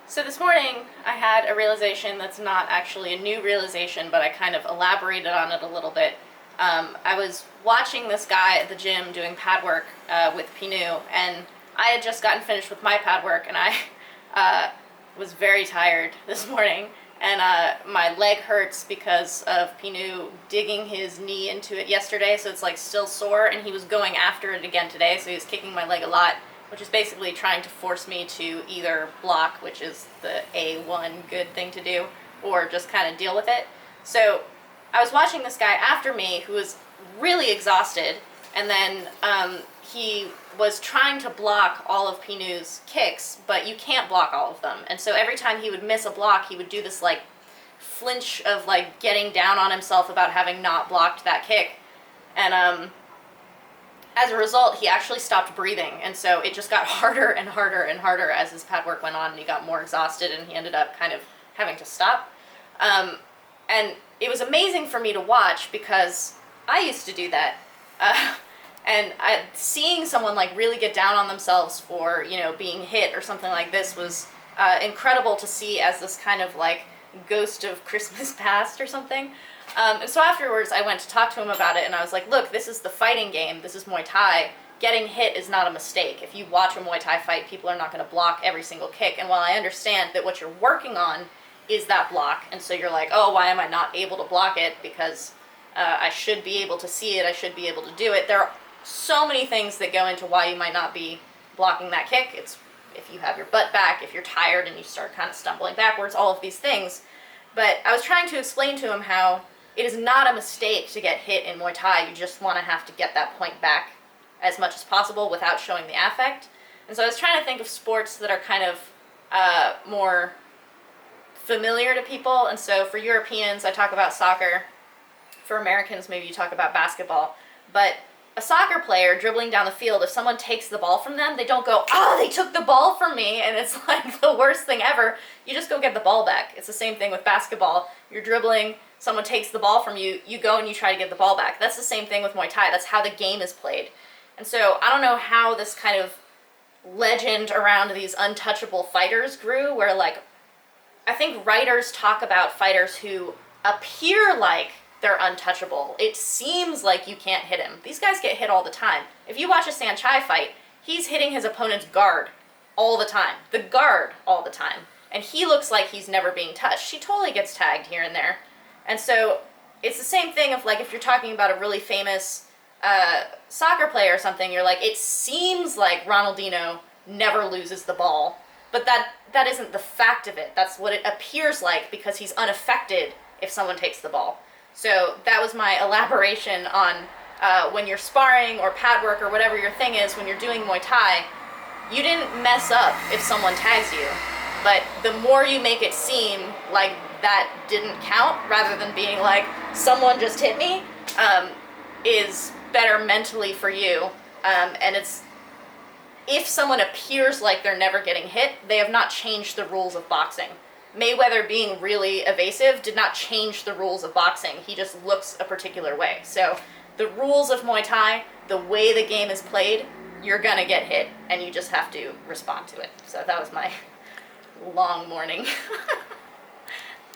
So this morning I had a realization that's not actually a new realization, but I kind of elaborated on it a little bit. I was watching this guy at the gym doing pad work with Pinu, and I had just gotten finished with my pad work, and I was very tired this morning, and my leg hurts because of Pinu digging his knee into it yesterday, so it's like still sore, and he was going after it again today, so he was kicking my leg a lot, which is basically trying to force me to either block, which is the A1 good thing to do, or just kind of deal with it. So I was watching this guy after me who was really exhausted, and then he was trying to block all of Pinu's kicks, but you can't block all of them. And so every time he would miss a block, he would do this like flinch of like getting down on himself about having not blocked that kick. And as a result, he actually stopped breathing, and so it just got harder and harder and harder as his pad work went on, and he got more exhausted, and he ended up kind of having to stop. And it was amazing for me to watch because I used to do that. And seeing someone like really get down on themselves for, being hit or something like this was incredible to see as this kind of like ghost of Christmas past or something. And so afterwards I went to talk to him about it, and I was like, look, this is the fighting game, this is Muay Thai. Getting hit is not a mistake. If you watch a Muay Thai fight, people are not going to block every single kick. And while I understand that what you're working on is that block, and so you're like, oh, why am I not able to block it? Because I should be able to see it, I should be able to do it. There are so many things that go into why you might not be blocking that kick. It's if you have your butt back, if you're tired and you start kind of stumbling backwards, all of these things. But I was trying to explain to him how it is not a mistake to get hit in Muay Thai. You just want to have to get that point back as much as possible without showing the affect. And so I was trying to think of sports that are kind of more familiar to people. And so for Europeans, I talk about soccer. For Americans, maybe you talk about basketball. But a soccer player dribbling down the field, if someone takes the ball from them, they don't go, oh, they took the ball from me, and it's like the worst thing ever. You just go get the ball back. It's the same thing with basketball. You're dribbling, someone takes the ball from you, you go and you try to get the ball back. That's the same thing with Muay Thai. That's how the game is played. And so I don't know how this kind of legend around these untouchable fighters grew, where like, I think writers talk about fighters who appear like they're untouchable. It seems like you can't hit him. These guys get hit all the time. If you watch a Sanchai fight, he's hitting his opponent's guard all the time. The guard all the time. And he looks like he's never being touched. He totally gets tagged here and there. And so it's the same thing of like if you're talking about a really famous soccer player or something, you're like, it seems like Ronaldinho never loses the ball. But that isn't the fact of it. That's what it appears like because he's unaffected if someone takes the ball. So that was my elaboration on when you're sparring or pad work or whatever your thing is, when you're doing Muay Thai, you didn't mess up if someone tags you. But the more you make it seem like that didn't count, rather than being like, someone just hit me, is better mentally for you. And it's, if someone appears like they're never getting hit, they have not changed the rules of boxing. Mayweather being really evasive did not change the rules of boxing. He just looks a particular way. So the rules of Muay Thai, the way the game is played, you're gonna get hit, and you just have to respond to it. So that was my long morning.